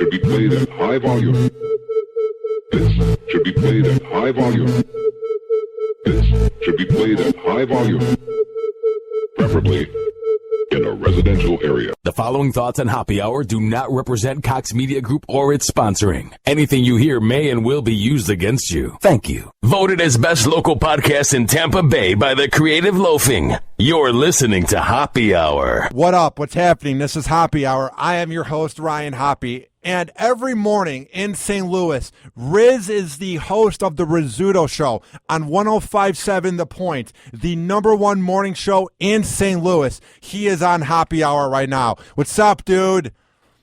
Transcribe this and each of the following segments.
should be played at high volume. This should be played at high volume. This should be played at high volume. Preferably in a residential area. The following thoughts on Hoppe Hour do not represent Cox Media Group or its sponsoring. Anything you hear may and will be used against you. Thank you. Voted as best local podcast in Tampa Bay by the Creative Loafing. You're listening to Hoppe Hour. What up? What's happening? This is Hoppe Hour. I am your host, Ryan Hoppe. And every morning in St. Louis, Rizz is the host of the Rizzuto Show on 105.7 The Point, the number one morning show in St. Louis. He is on Hoppe Hour right now. What's up, dude?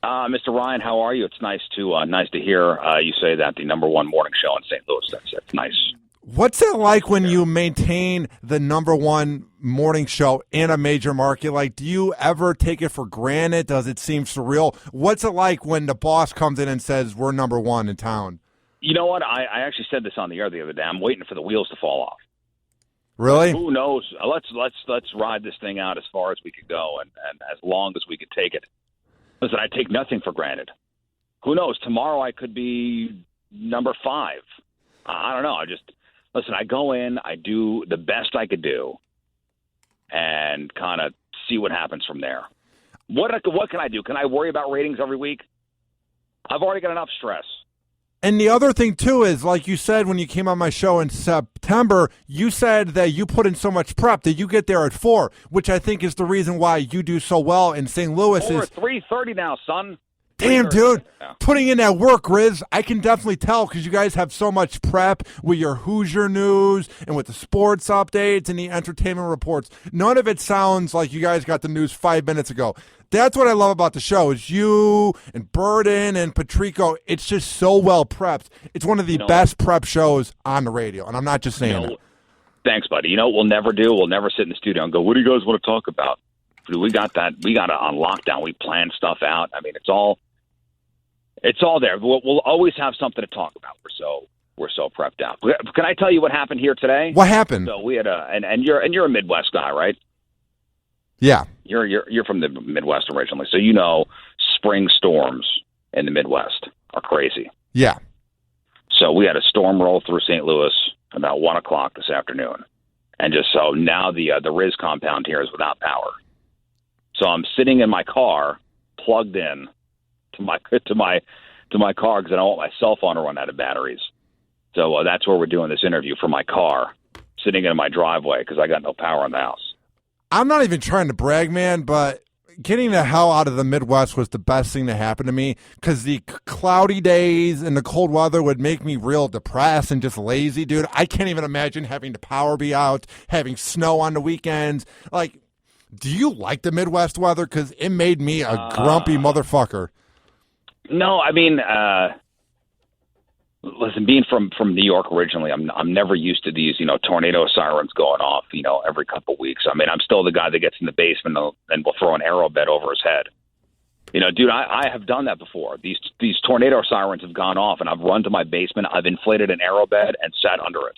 Mr. Ryan, how are you? It's nice to hear you say that, the number one morning show in St. Louis. That's nice. What's it like when you maintain the number one morning show in a major market? Like, do you ever take it for granted? Does it seem surreal? What's it like when the boss comes in and says, we're number one in town? You know what? I actually said this on the air the other day. I'm waiting for the wheels to fall off. Really? Who knows? Let's ride this thing out as far as we could go and as long as we could take it. Listen, I take nothing for granted. Who knows? Tomorrow I could be number 5. I don't know. Listen, I go in, I do the best I could do, and kind of see what happens from there. What can I do? Can I worry about ratings every week? I've already got enough stress. And the other thing, too, is, like you said when you came on my show in September, you said that you put in so much prep that you get there at 4, which I think is the reason why you do so well in St. Louis. We're at 3:30 now, son. Damn, dude, putting in that work, Rizz. I can definitely tell because you guys have so much prep with your Hoosier news and with the sports updates and the entertainment reports. None of it sounds like you guys got the news 5 minutes ago. That's what I love about the show is you and Burden and Patrico. It's just so well prepped. It's one of the best prep shows on the radio, and I'm not just saying that. Thanks, buddy. You know what we'll never do? We'll never sit in the studio and go, what do you guys want to talk about? We got that. We got it on lockdown. We plan stuff out. I mean, it's all there. We'll always have something to talk about. We're so prepped out. Can I tell you what happened here today? What happened? So we had and you're a Midwest guy, right? Yeah. You're from the Midwest originally, so you know spring storms in the Midwest are crazy. Yeah. So we had a storm roll through St. Louis about 1:00 this afternoon, and just so now the Rizz compound here is without power. So I'm sitting in my car, plugged in to my car because I don't want my cell phone to run out of batteries. So that's where we're doing this interview from my car, sitting in my driveway because I got no power in the house. I'm not even trying to brag, man, but getting the hell out of the Midwest was the best thing to happen to me because the cloudy days and the cold weather would make me real depressed and just lazy, dude. I can't even imagine having the power be out, having snow on the weekends. Like, do you like the Midwest weather? Because it made me a grumpy motherfucker. No, I mean, listen, being from New York originally, I'm never used to these, tornado sirens going off, every couple of weeks. I mean, I'm still the guy that gets in the basement and will throw an arrow bed over his head. Dude, I have done that before. These tornado sirens have gone off, and I've run to my basement. I've inflated an arrow bed and sat under it.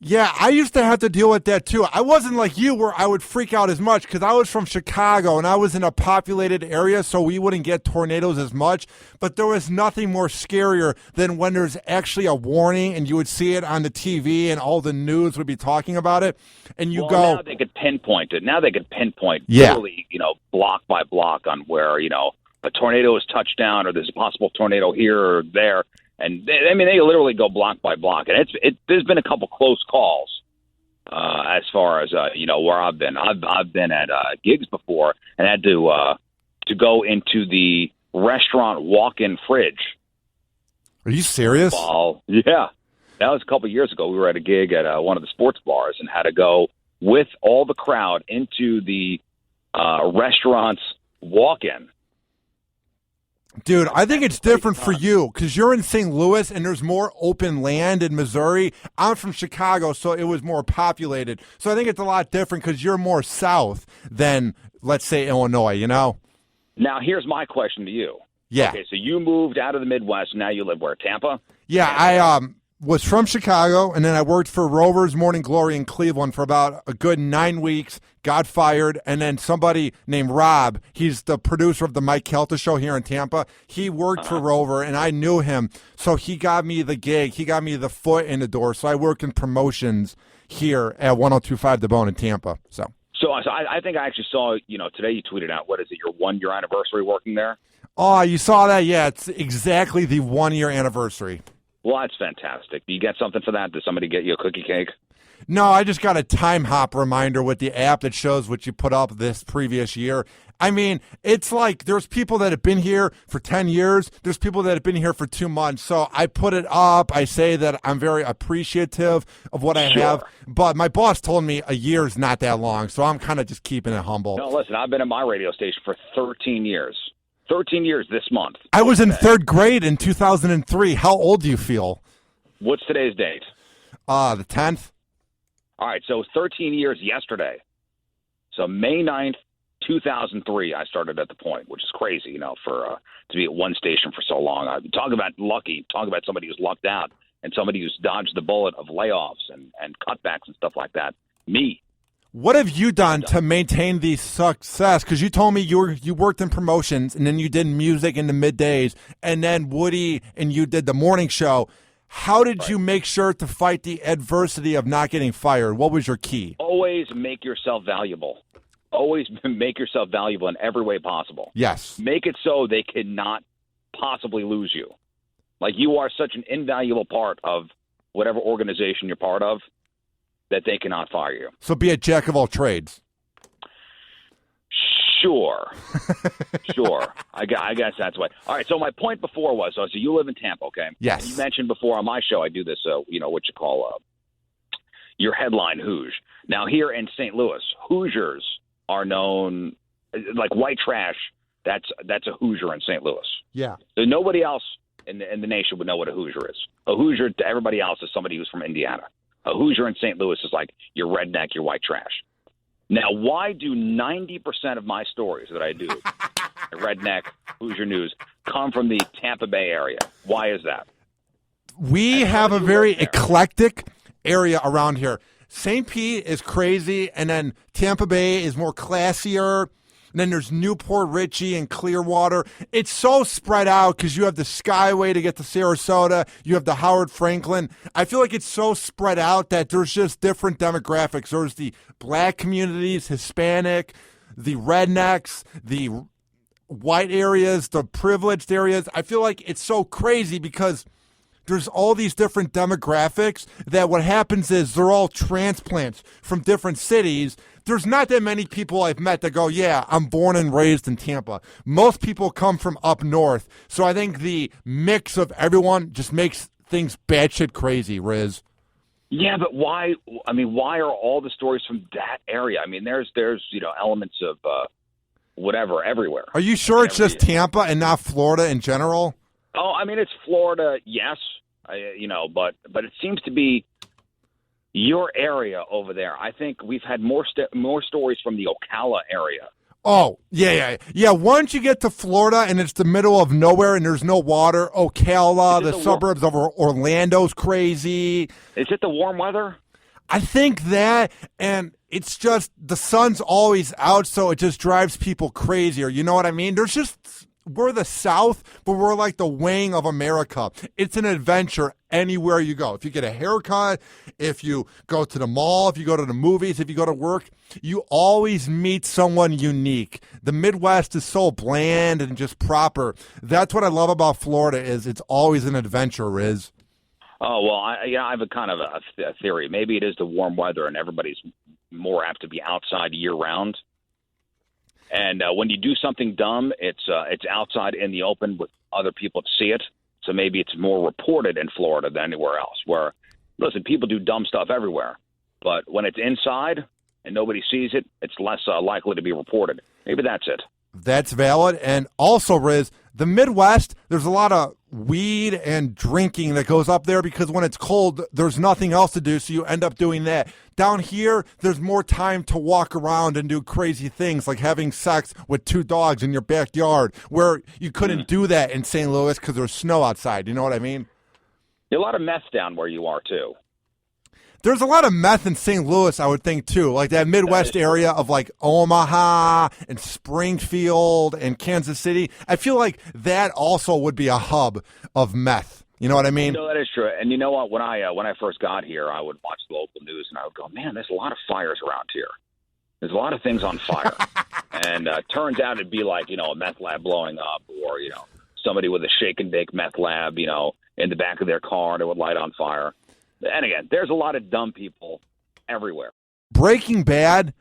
Yeah, I used to have to deal with that, too. I wasn't like you where I would freak out as much because I was from Chicago and I was in a populated area, so we wouldn't get tornadoes as much. But there was nothing more scarier than when there's actually a warning and you would see it on the TV and all the news would be talking about it. And you go... Now they could pinpoint it. Now they could pinpoint literally, block by block on where, a tornado has touched down or there's a possible tornado here or there. And they literally go block by block, and there's been a couple close calls as far as where I've been. I've been at gigs before and had to go into the restaurant walk-in fridge. Are you serious? Yeah, that was a couple years ago. We were at a gig at one of the sports bars and had to go with all the crowd into the restaurant's walk-in. Dude, I think it's different for you because you're in St. Louis and there's more open land in Missouri. I'm from Chicago, so it was more populated. So I think it's a lot different because you're more south than, let's say, Illinois, Now, here's my question to you. Yeah. Okay, so you moved out of the Midwest. Now you live where, Tampa? Yeah, was from Chicago, and then I worked for Rovers Morning Glory in Cleveland for about a good 9 weeks, got fired, and then somebody named Rob, he's the producer of the Mike Kelta Show here in Tampa, he worked for Rover, and I knew him, so he got me the gig. He got me the foot in the door, so I work in promotions here at 102.5 The Bone in Tampa. So I think I actually saw, today you tweeted out, what is it, your 1-year anniversary working there? Oh, you saw that? Yeah, it's exactly the 1-year anniversary. Well, that's fantastic. Do you get something for that? Did somebody get you a cookie cake? No, I just got a time hop reminder with the app that shows what you put up this previous year. I mean, it's like there's people that have been here for 10 years. There's people that have been here for 2 months. So I put it up. I say that I'm very appreciative of what I have. But my boss told me a year is not that long. So I'm kind of just keeping it humble. No, listen, I've been at my radio station for 13 years. 13 years this month. I was in third grade in 2003. How old do you feel? What's today's date? The 10th. All right, so 13 years yesterday. So May 9th, 2003, I started at the Point, which is crazy, for to be at one station for so long. Talk about lucky. Talk about somebody who's lucked out and somebody who's dodged the bullet of layoffs and cutbacks and stuff like that. Me. What have you done to maintain the success? Because you told me you worked in promotions, and then you did music in the middays, and then Woody and you did the morning show. How did you make sure to fight the adversity of not getting fired? What was your key? Always make yourself valuable. Always make yourself valuable in every way possible. Yes. Make it so they cannot possibly lose you. Like, you are such an invaluable part of whatever organization you're part of that they cannot fire you. So be a jack of all trades. Sure. I guess that's what. All right, so my point before was, so you live in Tampa, okay? Yes. And you mentioned before on my show, I do this, what you call your headline Hoosier. Now, here in St. Louis, Hoosiers are known, like white trash, that's a Hoosier in St. Louis. Yeah. So nobody else in the nation would know what a Hoosier is. A Hoosier to everybody else is somebody who's from Indiana. A Hoosier in St. Louis is like your redneck, your white trash. Now, why do 90% of my stories that I do, redneck, Hoosier News, come from the Tampa Bay area? Why is that? We have a very eclectic area around here. St. Pete is crazy, and then Tampa Bay is more classier. And then there's Newport Richey and Clearwater. It's so spread out because you have the Skyway to get to Sarasota. You have the Howard Franklin. I feel like it's so spread out that there's just different demographics. There's the black communities, Hispanic, the rednecks, the white areas, the privileged areas. I feel like it's so crazy because there's all these different demographics that what happens is they're all transplants from different cities. There's not that many people I've met that go, yeah, I'm born and raised in Tampa. Most people come from up north. So I think the mix of everyone just makes things batshit crazy, Rizz. Yeah, but why? I mean, why are all the stories from that area? I mean, there's elements of whatever everywhere. Are you sure it's just Tampa and not Florida in general? Oh, I mean, it's Florida, yes, but it seems to be your area over there. I think we've had more stories from the Ocala area. Oh, yeah. Once you get to Florida and it's the middle of nowhere and there's no water, Ocala, the suburbs of Orlando's crazy. Is it the warm weather? I think that, and it's just the sun's always out, so it just drives people crazier. You know what I mean? We're the South, but we're like the wing of America. It's an adventure anywhere you go. If you get a haircut, if you go to the mall, if you go to the movies, if you go to work, you always meet someone unique. The Midwest is so bland and just proper. That's what I love about Florida is it's always an adventure, Rizz. Oh, well, I have a kind of a theory. Maybe it is the warm weather and everybody's more apt to be outside year-round. And when you do something dumb, it's outside in the open with other people to see it. So maybe it's more reported in Florida than anywhere else. Where, listen, people do dumb stuff everywhere. But when it's inside and nobody sees it, it's less likely to be reported. Maybe that's it. That's valid. And also, Rizz, the Midwest, there's a lot of weed and drinking that goes up there because when it's cold, there's nothing else to do, so you end up doing that. Down here, there's more time to walk around and do crazy things like having sex with 2 dogs in your backyard, where you couldn't do that in St. Louis because there's snow outside. You know what I mean? There's a lot of meth down where you are, too. There's a lot of meth in St. Louis, I would think, too. Like that Midwest area of like Omaha and Springfield and Kansas City. I feel like that also would be a hub of meth. You know what I mean? No, that is true. And you know what? When I first got here, I would watch the local news and I would go, man, there's a lot of fires around here. There's a lot of things on fire. And turns out it'd be like, a meth lab blowing up or, somebody with a shake and bake meth lab, in the back of their car that would light on fire. And again, there's a lot of dumb people everywhere. Breaking Bad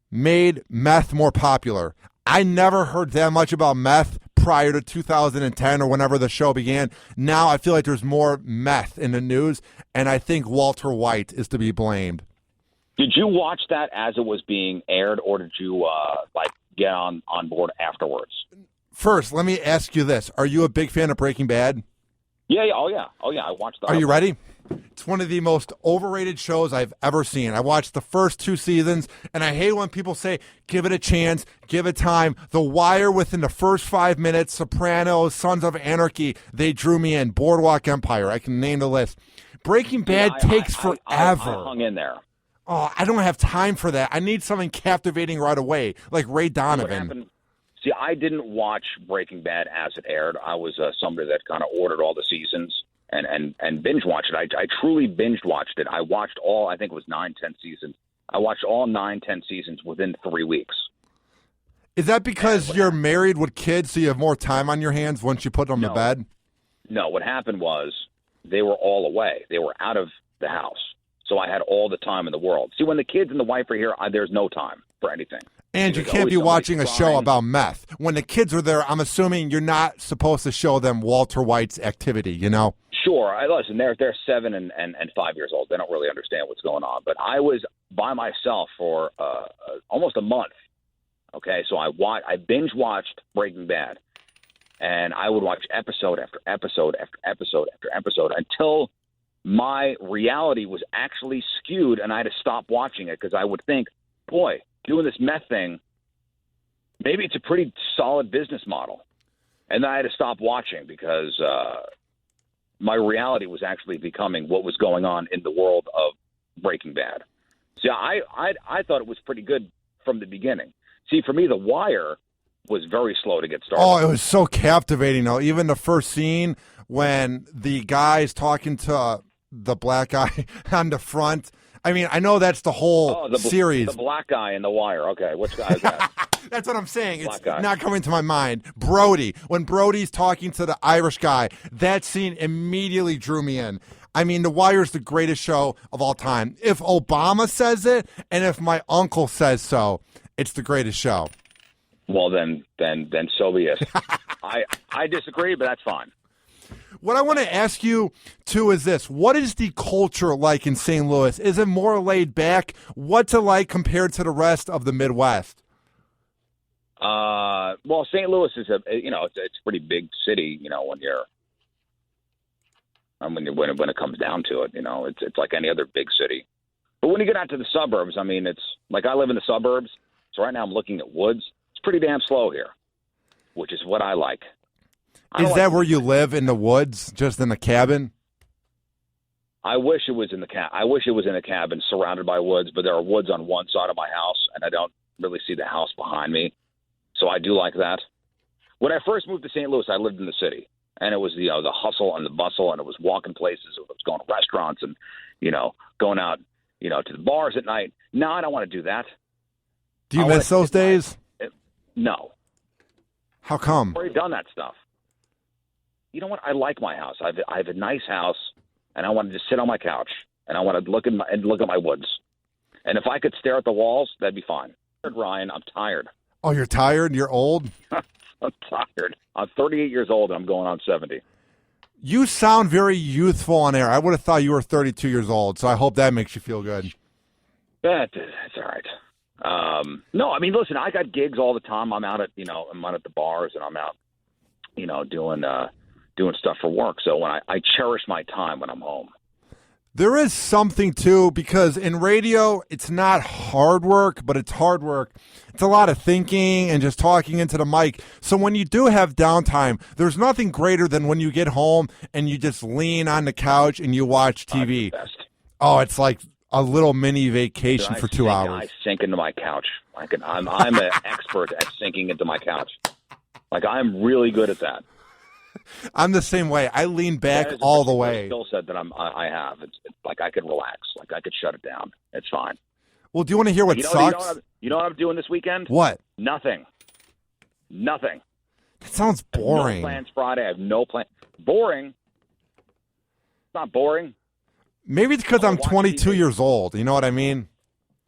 made meth more popular. I never heard that much about meth prior to 2010 or whenever the show began. Now I feel like there's more meth in the news, and I think Walter White is to be blamed. Did you watch that as it was being aired, or did you get on board afterwards? First, let me ask you this. Are you a big fan of Breaking Bad? Yeah. Oh, yeah. I watched that. Are you ready? It's one of the most overrated shows I've ever seen. I watched the first 2 seasons, and I hate when people say, give it a chance, give it time. The Wire within the first 5 minutes, Sopranos, Sons of Anarchy, they drew me in. Boardwalk Empire, I can name the list. Breaking Bad takes forever. I hung in there. Oh, I don't have time for that. I need something captivating right away, like Ray Donovan. See, I didn't watch Breaking Bad as it aired. I was somebody that kind of ordered all the seasons and binge watched it. I truly binge watched it. I watched all, I think it was 9, 10 seasons. I watched all 9, 10 seasons within 3 weeks. Is that because you're married with kids, so you have more time on your hands once you put them to bed? No, what happened was they were all away. They were out of the house. So I had all the time in the world. See, when the kids and the wife are here, there's no time for anything. And you can't be watching a show about meth. When the kids are there, I'm assuming you're not supposed to show them Walter White's activity, Sure. Listen, they're 7 and 5 years old. They don't really understand what's going on. But I was by myself for almost a month. Okay, so I binge watched Breaking Bad, and I would watch episode after episode after episode after episode until my reality was actually skewed, and I had to stop watching it because I would think, boy, doing this meth thing, maybe it's a pretty solid business model. And then I had to stop watching because my reality was actually becoming what was going on in the world of Breaking Bad. See, I thought it was pretty good from the beginning. See, for me, The Wire was very slow to get started. Oh, it was so captivating, though. Even the first scene when the guy's talking to the black guy on the front. I mean, I know that's the whole series. The black guy in The Wire. Okay, which guy is that? That's what I'm saying. It's not coming to my mind. Brody. When Brody's talking to the Irish guy, that scene immediately drew me in. I mean, The Wire is the greatest show of all time. If Obama says it, and if my uncle says so, it's the greatest show. Well, then so be it. I disagree, but that's fine. What I want to ask you, too, is this. What is the culture like in St. Louis? Is it more laid back? What's it like compared to the rest of the Midwest? Well, St. Louis is it's a pretty big city, when it comes down to it, it's like any other big city. But when you get out to the suburbs, I mean, it's like I live in the suburbs. So right now I'm looking at woods. It's pretty damn slow here, which is what I like. Is that where you live, in the woods, just in a cabin? I wish it was in a cabin surrounded by woods, but there are woods on one side of my house, and I don't really see the house behind me. So I do like that. When I first moved to St. Louis, I lived in the city, and it was the hustle and the bustle, and it was walking places, it was going to restaurants, and going out to the bars at night. No, I don't want to do that. Do you miss those days? No. How come? I've already done that stuff. You know what? I like my house. I have a nice house, and I want to just sit on my couch, and I want to look at my woods. And if I could stare at the walls, that'd be fine. Ryan, I'm tired. Oh, you're tired? You're old? I'm tired. I'm 38 years old, and I'm going on 70. You sound very youthful on air. I would have thought you were 32 years old, so I hope that makes you feel good. That's all right. No, I mean, listen, I got gigs all the time. I'm out at the bars, and I'm out, doing stuff for work. So when I cherish my time when I'm home. There is something, too, because in radio, it's not hard work, but it's hard work. It's a lot of thinking and just talking into the mic. So when you do have downtime, there's nothing greater than when you get home and you just lean on the couch and you watch TV. Oh, it's like a little mini vacation for 2 hours. I sink into my couch. I'm an expert at sinking into my couch. Like, I'm really good at that. I'm the same way. I lean back all the way. Skill set that I have. It's like I could relax. Like I could shut it down. It's fine. Well, do you want to hear what sucks? You know what I'm doing this weekend? What? Nothing. That sounds boring. No plans Friday. I have no plan. Boring? It's not boring. Maybe it's because I'm 22 years old. You know what I mean?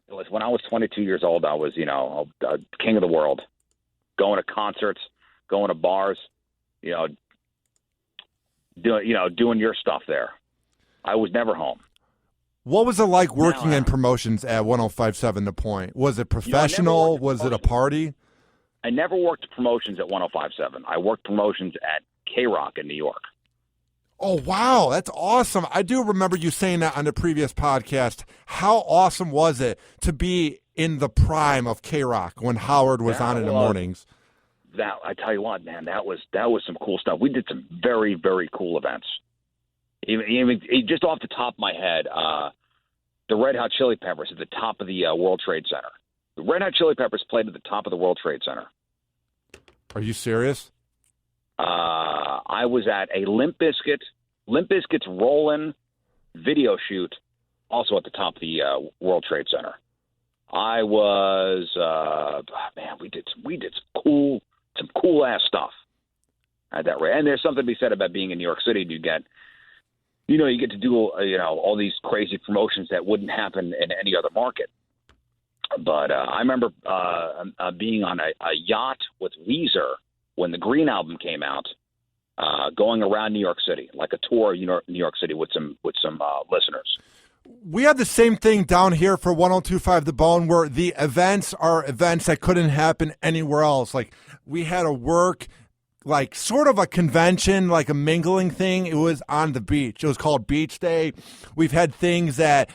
When I was 22 years old, I was, king of the world. Going to concerts, going to bars, doing your stuff there. I was never home. What was it like working in promotions at 105.7 The Point? Was it professional? Was it a party? I never worked promotions at 105.7. I worked promotions at K-Rock in New York. Oh, wow. That's awesome. I do remember you saying that on the previous podcast. How awesome was it to be in the prime of K-Rock when Howard was on in the mornings? I tell you what, man, that was some cool stuff. We did some very, very cool events. Even just off the top of my head, the Red Hot Chili Peppers at the top of the World Trade Center. The Red Hot Chili Peppers played at the top of the World Trade Center. Are you serious? I was at a Limp Bizkit's Rollin' video shoot, also at the top of the World Trade Center. I was, we did some cool ass stuff at that rate. And there's something to be said about being in New York City. You get to do, all these crazy promotions that wouldn't happen in any other market. But I remember being on a yacht with Rizz when the Green album came out, going around New York City, like a tour of New York City with some listeners. We had the same thing down here for 102.5 The Bone, where the events are events that couldn't happen anywhere else. Like, we had a work, like, sort of a convention, like a mingling thing. It was on the beach. It was called Beach Day. We've had things at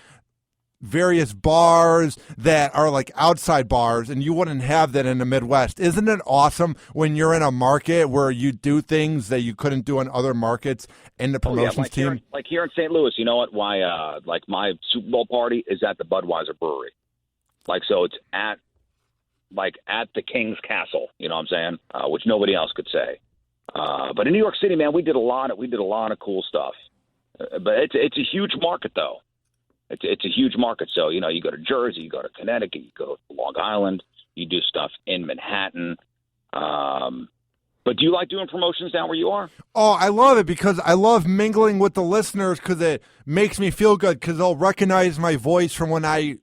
various bars that are like outside bars, and you wouldn't have that in the Midwest. Isn't it awesome when you're in a market where you do things that you couldn't do in other markets in the promotions team? Like here in St. Louis, you know what? Why? Like my Super Bowl party is at the Budweiser Brewery. Like, so it's at the King's Castle. You know what I'm saying? Which nobody else could say. But in New York City, man, we did a lot of cool stuff. But it's a huge market, though. It's a huge market. So, you go to Jersey, you go to Connecticut, you go to Long Island, you do stuff in Manhattan. But do you like doing promotions down where you are? Oh, I love it because I love mingling with the listeners because it makes me feel good because they'll recognize my voice from when I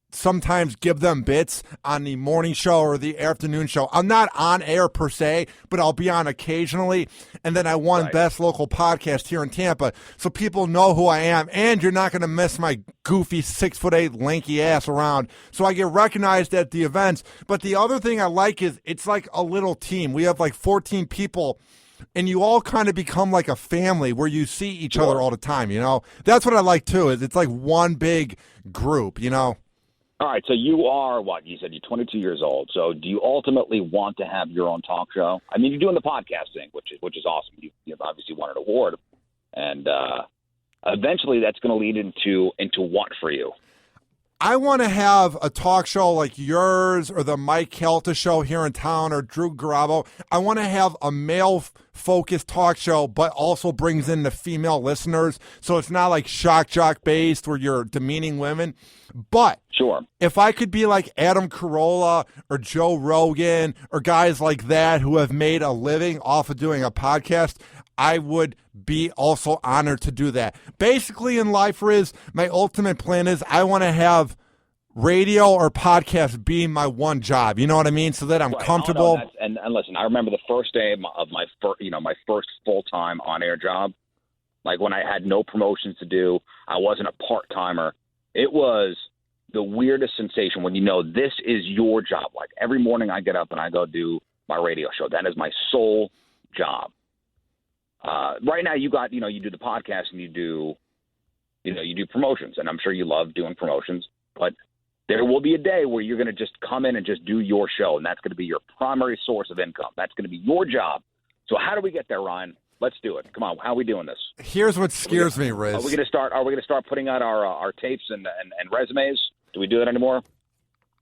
sometimes give them bits on the morning show or the afternoon show. I'm not on air per se, but I'll be on occasionally. And then I won Best Local Podcast here in Tampa, so people know who I am. And you're not going to miss my goofy 6'8" lanky ass around. So I get recognized at the events. But the other thing I like is it's like a little team. We have like 14 people. And you all kind of become like a family where you see each other all the time, That's what I like, too, is it's like one big group, All right, so you are, you said you're 22 years old. So do you ultimately want to have your own talk show? I mean, you're doing the podcast thing, which is awesome. You've obviously won an award. And eventually that's going to lead into what for you? I want to have a talk show like yours or the Mike Kelta show here in town or Drew Garabo. I want to have a male-focused talk show, but also brings in the female listeners. So it's not like shock jock based where you're demeaning women. But sure, if I could be like Adam Carolla or Joe Rogan or guys like that who have made a living off of doing a podcast, I would be also honored to do that. Basically in life, Rizz, my ultimate plan is I want to have radio or podcast be my one job. You know what I mean? So that I'm comfortable. Oh, no, and listen, I remember the first day of my first full-time on-air job, like when I had no promotions to do, I wasn't a part-timer. It was the weirdest sensation when this is your job. Like every morning I get up and I go do my radio show. That is my sole job. Right now you got, you do the podcast and you do, you do promotions, and I'm sure you love doing promotions, but there will be a day where you're going to just come in and just do your show, and that's going to be your primary source of income. That's going to be your job. So how do we get there, Ryan? Let's do it. Come on, how are we doing this? Here's what scares me, Rizz. Are we going to start putting out our tapes and resumes? Do we do that anymore?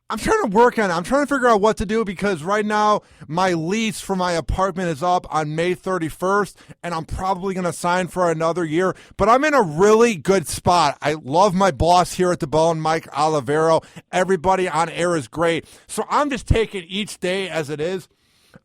I'm trying to work on it. I'm trying to figure out what to do because right now my lease for my apartment is up on May 31st, and I'm probably going to sign for another year. But I'm in a really good spot. I love my boss here at the Bone, Mike Olivero. Everybody on air is great. So I'm just taking each day as it is.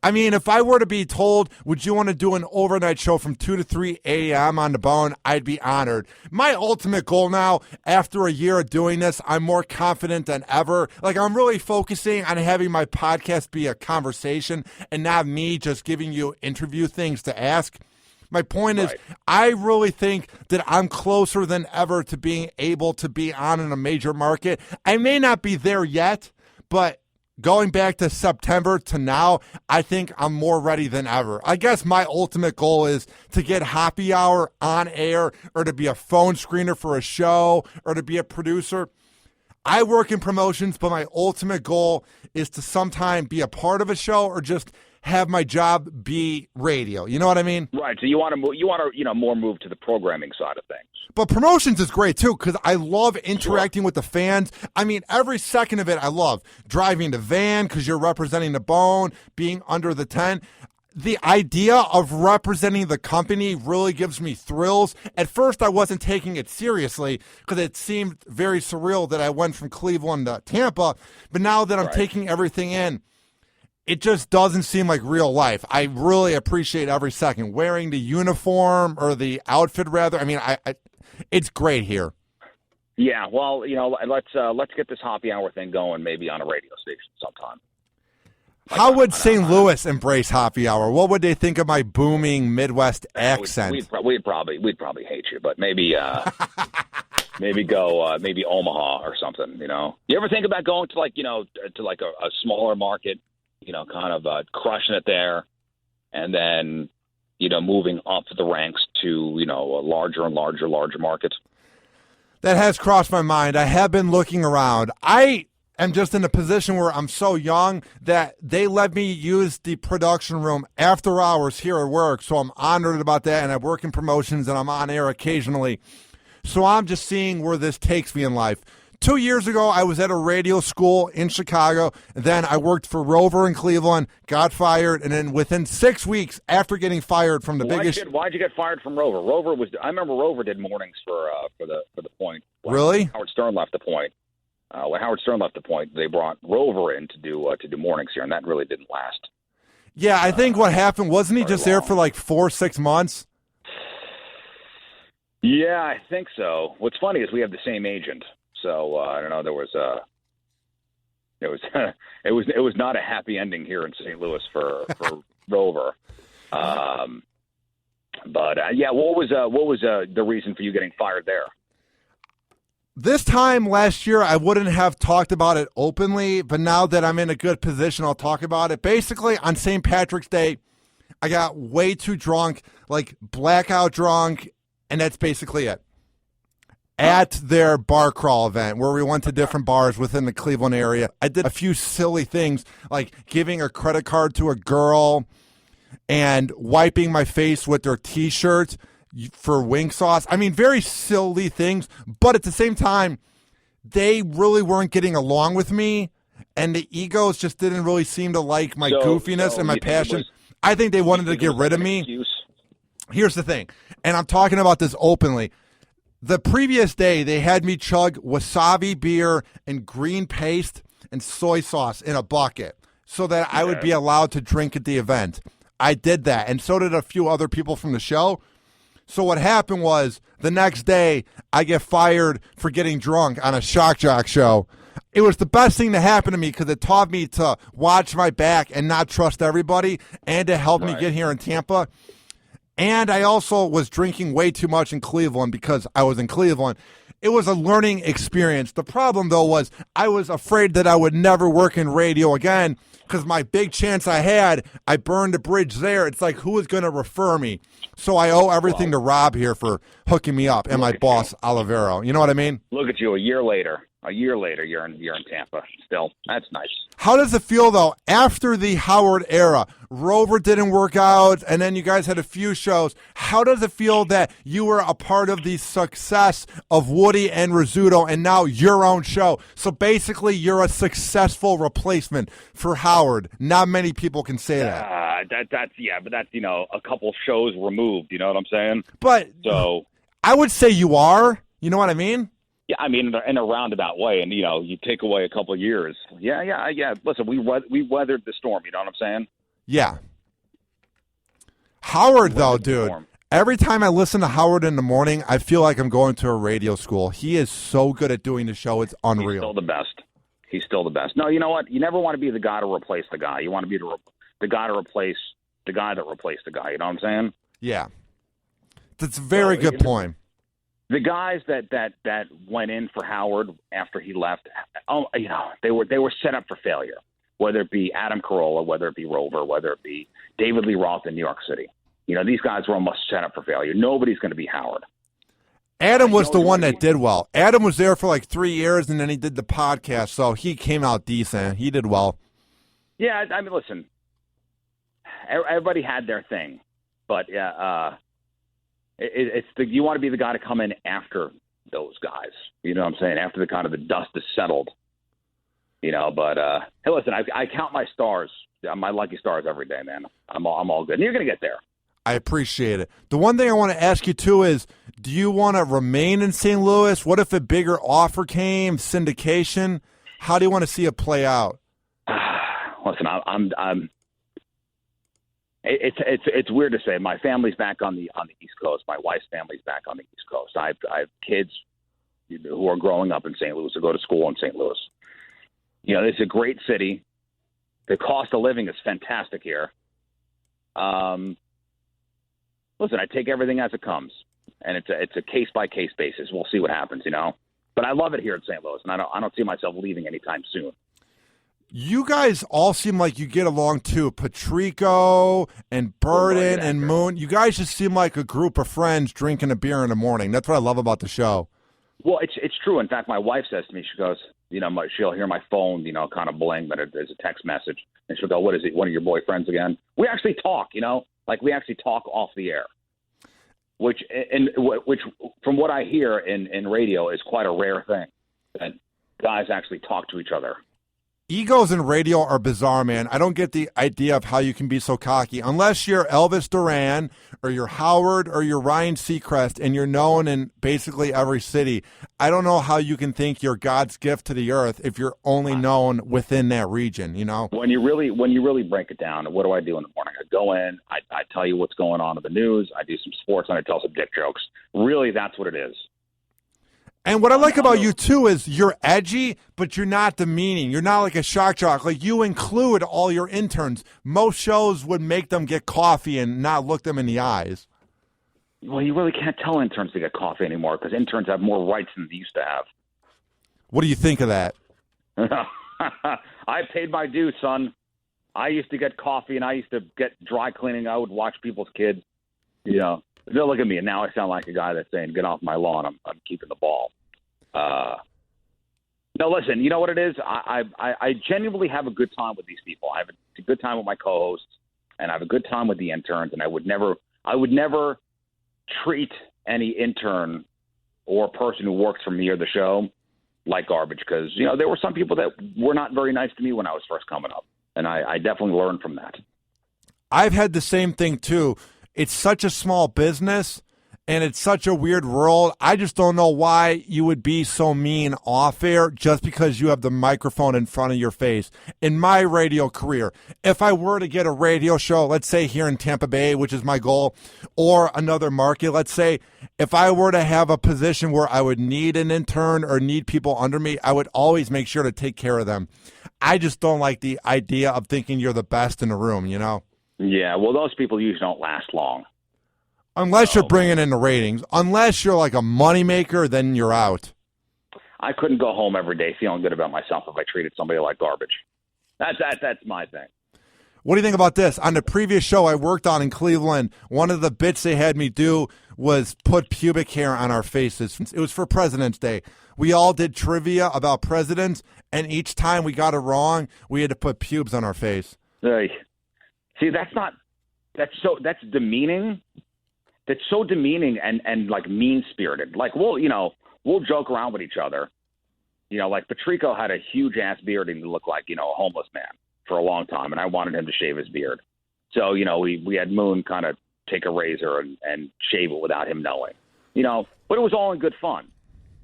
I mean, if I were to be told, would you want to do an overnight show from 2 to 3 a.m. on the Bone, I'd be honored. My ultimate goal now, after a year of doing this, I'm more confident than ever. Like, I'm really focusing on having my podcast be a conversation and not me just giving you interview things to ask. My point is, I really think that I'm closer than ever to being able to be on in a major market. I may not be there yet, but going back to September to now, I think I'm more ready than ever. I guess my ultimate goal is to get Hoppe Hour on air or to be a phone screener for a show or to be a producer. I work in promotions, but my ultimate goal is to sometime be a part of a show or just have my job be radio. You know what I mean? Right. So you want to more move to the programming side of things. But promotions is great, too, because I love interacting with the fans. I mean, every second of it I love. Driving the van because you're representing the Bone, being under the tent. The idea of representing the company really gives me thrills. At first, I wasn't taking it seriously because it seemed very surreal that I went from Cleveland to Tampa. But now that I'm taking everything in, it just doesn't seem like real life. I really appreciate every second. Wearing the uniform or the outfit, rather. I mean, it's great here. Yeah, well, let's get this Hoppe Hour thing going maybe on a radio station sometime. How would St. Louis embrace Hoppe Hour? What would they think of my booming Midwest accent? We'd probably hate you, but maybe maybe Omaha or something. You ever think about going to a smaller market? Kind of crushing it there, and then, moving up the ranks to, a larger and larger markets. That has crossed my mind. I have been looking around. I am just in a position where I'm so young that they let me use the production room after hours here at work, so I'm honored about that, and I work in promotions, and I'm on air occasionally. So I'm just seeing where this takes me in life. 2 years ago, I was at a radio school in Chicago. Then I worked for Rover in Cleveland, got fired, and then within 6 weeks after getting fired from the biggest... Why'd you get fired from Rover? I remember Rover did mornings for the Point. Really? Howard Stern left the Point. When Howard Stern left the Point, they brought Rover in to do mornings here, and that really didn't last. Yeah, I think what happened, wasn't he just there for like 4 or 6 months? Yeah, I think so. What's funny is we have the same agent. So I don't know. It was not a happy ending here in St. Louis for Rover. What was the reason for you getting fired there? This time last year, I wouldn't have talked about it openly, but now that I'm in a good position, I'll talk about it. Basically, on St. Patrick's Day, I got way too drunk, like blackout drunk, and that's basically it. At their bar crawl event where we went to different bars within the Cleveland area. I did a few silly things like giving a credit card to a girl and wiping my face with their T-shirt for wing sauce. I mean, very silly things, but at the same time, they really weren't getting along with me, and the egos just didn't really seem to like my goofiness and my passion. I think they wanted to get rid of me. Here's the thing, and I'm talking about this openly. The previous day, they had me chug wasabi beer and green paste and soy sauce in a bucket so that I would be allowed to drink at the event. I did that, and so did a few other people from the show. So what happened was the next day, I get fired for getting drunk on a shock jock show. It was the best thing to happen to me because it taught me to watch my back and not trust everybody and to help me get here in Tampa. And I also was drinking way too much in Cleveland because I was in Cleveland. It was a learning experience. The problem, though, was I was afraid that I would never work in radio again because my big chance I had, I burned a bridge there. It's like, who is going to refer me? So I owe everything to Rob here for hooking me up, and my boss, Olivero. You know what I mean? Look at you, a year later, you're in Tampa still. That's nice. How does it feel, though, after the Howard era? Rover didn't work out, and then you guys had a few shows. How does it feel that you were a part of the success of Woody and Rizzuto and now your own show? So basically, you're a successful replacement for Howard. Not many people can say that. But that's, a couple shows removed. You know what I'm saying? But so I would say you are. You know what I mean? Yeah, I mean, in a roundabout way, and, you take away a couple of years. Yeah. Listen, we weathered the storm, you know what I'm saying? Yeah. Howard, though, dude, every time I listen to Howard in the morning, I feel like I'm going to a radio school. He is so good at doing the show. It's unreal. He's still the best. No, you know what? You never want to be the guy to replace the guy. You want to be the guy to replace the guy that replaced the guy. You know what I'm saying? Yeah. That's a very good point. The guys that went in for Howard after he left, they were set up for failure. Whether it be Adam Carolla, whether it be Rover, whether it be David Lee Roth in New York City, these guys were almost set up for failure. Nobody's going to be Howard. Adam was the one that did well. Adam was there for like 3 years, and then he did the podcast, so he came out decent. He did well. Yeah, I mean, listen, everybody had their thing, but you want to be the guy to come in after those guys. You know what I'm saying? After the kind of the dust is settled. But hey, listen, I count my stars, my lucky stars every day, man. I'm all good. And you're going to get there. I appreciate it. The one thing I want to ask you, too, is do you want to remain in St. Louis? What if a bigger offer came, syndication? How do you want to see it play out? Listen, It's weird to say. My family's back on the East Coast. My wife's family's back on the East Coast. I have kids who are growing up in St. Louis, who go to school in St. Louis. It's a great city. The cost of living is fantastic here. Listen, I take everything as it comes, and it's a case by case basis. We'll see what happens, But I love it here in St. Louis, and I don't see myself leaving anytime soon. You guys all seem like you get along, too. Patrico and Burden and Moon. You guys just seem like a group of friends drinking a beer in the morning. That's what I love about the show. Well, it's true. In fact, my wife says to me, she goes, she'll hear my phone, kind of bling, but there's a text message. And she'll go, what is it, one of your boyfriends again? We actually talk, like we actually talk off the air, which from what I hear in radio is quite a rare thing, that guys actually talk to each other. Egos in radio are bizarre, man. I don't get the idea of how you can be so cocky. Unless you're Elvis Duran or you're Howard or you're Ryan Seacrest and you're known in basically every city, I don't know how you can think you're God's gift to the earth if you're only known within that region, When you really break it down, what do I do in the morning? I go in, I tell you what's going on in the news, I do some sports, and I tell some dick jokes. Really, that's what it is. And what I like about you, too, is you're edgy, but you're not demeaning. You're not like a shock jock. Like, you include all your interns. Most shows would make them get coffee and not look them in the eyes. Well, you really can't tell interns to get coffee anymore because interns have more rights than they used to have. What do you think of that? I paid my dues, son. I used to get coffee, and I used to get dry cleaning. I would watch people's kids, They'll look at me, and now I sound like a guy that's saying, get off my lawn, I'm keeping the ball. No, listen, you know what it is? I genuinely have a good time with these people. I have a good time with my co-hosts, and I have a good time with the interns, and I would never treat any intern or person who works for me or the show like garbage because, there were some people that were not very nice to me when I was first coming up, and I definitely learned from that. I've had the same thing, too. It's such a small business, and it's such a weird world. I just don't know why you would be so mean off air just because you have the microphone in front of your face. In my radio career, if I were to get a radio show, let's say here in Tampa Bay, which is my goal, or another market, let's say, if I were to have a position where I would need an intern or need people under me, I would always make sure to take care of them. I just don't like the idea of thinking you're the best in the room, Yeah, well, those people usually don't last long. Unless you're bringing in the ratings. Unless you're like a moneymaker, then you're out. I couldn't go home every day feeling good about myself if I treated somebody like garbage. That's my thing. What do you think about this? On the previous show I worked on in Cleveland, one of the bits they had me do was put pubic hair on our faces. It was for President's Day. We all did trivia about presidents, and each time we got it wrong, we had to put pubes on our face. See, that's demeaning. That's so demeaning and like mean-spirited. Like, we'll joke around with each other. Like Patrico had a huge-ass beard and he looked like, a homeless man for a long time, and I wanted him to shave his beard. So, we had Moon kind of take a razor and shave it without him knowing. But it was all in good fun.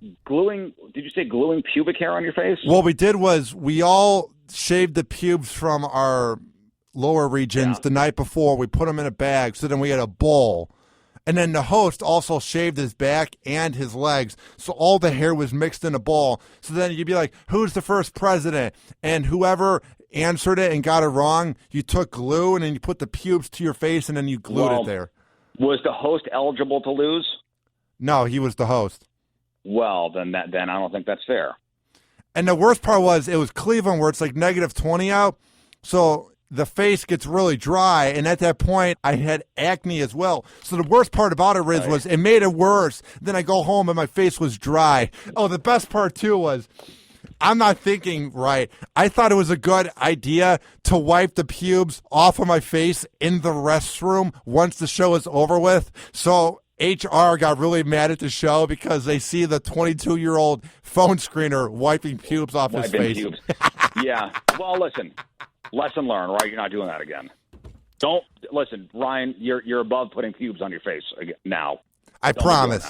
Did you say gluing pubic hair on your face? What we did was we all shaved the pubes from our lower regions the night before. We put them in a bag, so then we had a bowl. And then the host also shaved his back and his legs, so all the hair was mixed in a ball. So then you'd be like, who's the first president? And whoever answered it and got it wrong, you took glue and then you put the pubes to your face and then you glued it there. Was the host eligible to lose? No, he was the host. Well, then I don't think that's fair. And the worst part was it was Cleveland where it's like -20 out, so the face gets really dry, and at that point, I had acne as well. So the worst part about it, Rizz, was it made it worse. Then I go home, and my face was dry. Oh, the best part, too, was I'm not thinking right. I thought it was a good idea to wipe the pubes off of my face in the restroom once the show is over with. So HR got really mad at the show because they see the 22-year-old phone screener wiping pubes off his face. Pubes. Yeah. Well, listen. Lesson learned, right? You're not doing that again. Don't listen, Ryan. You're above putting pubes on your face now. I promise.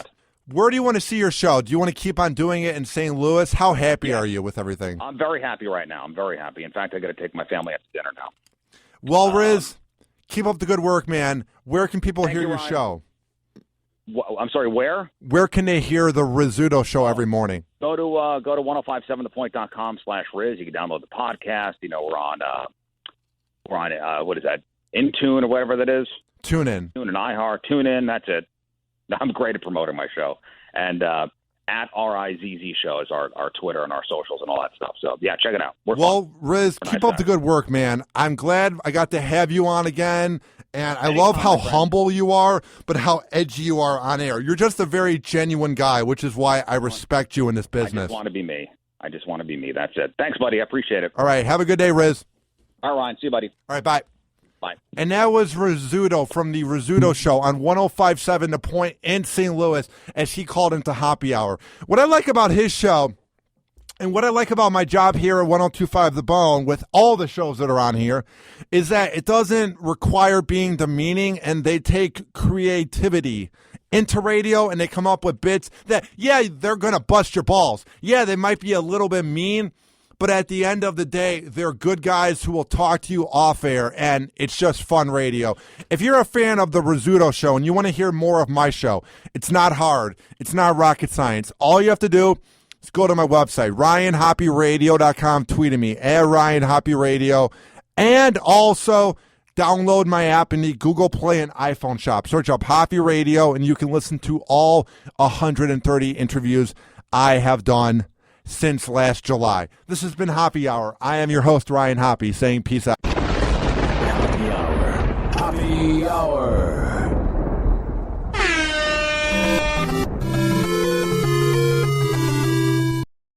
Where do you want to see your show? Do you want to keep on doing it in St. Louis? How happy are you with everything? I'm very happy right now. I'm very happy. In fact, I got to take my family out to dinner now. Well, Rizz, keep up the good work, man. Where can people hear your show? I'm sorry, where? Where can they hear the Rizzuto Show every morning? Go to 1057thepoint.com/Rizz. You can download the podcast. We're on what is that? Intune or whatever that is. Tune in. Tune in, iHeart. Tune in. That's it. I'm great at promoting my show. And at RIZZ Show is our Twitter and our socials and all that stuff. So, yeah, check it out. Rizz, keep up the good work, man. I'm glad I got to have you on again. And I love how humble you are, but how edgy you are on air. You're just a very genuine guy, which is why I respect you in this business. I just want to be me. That's it. Thanks, buddy. I appreciate it. All right. Have a good day, Rizz. All right, Ryan. See you, buddy. All right. Bye. Bye. And that was Rizzuto from the Rizzuto Show on 105.7 The Point in St. Louis, as he called into Hoppe Hour. What I like about his show, and what I like about my job here at 102.5 The Bone with all the shows that are on here, is that it doesn't require being demeaning, and they take creativity into radio and they come up with bits that, yeah, they're going to bust your balls. Yeah, they might be a little bit mean, but at the end of the day, they're good guys who will talk to you off air, and it's just fun radio. If you're a fan of the Rizzuto Show and you want to hear more of my show, it's not hard. It's not rocket science. All you have to do, go to my website, RyanHoppeRadio.com. Tweet at me, at RyanHoppeRadio. And also download my app in the Google Play and iPhone shop. Search up Hoppe Radio, and you can listen to all 130 interviews I have done since last July. This has been Hoppe Hour. I am your host, Ryan Hoppe, saying peace out. Hoppe Hour. Hoppe Hour.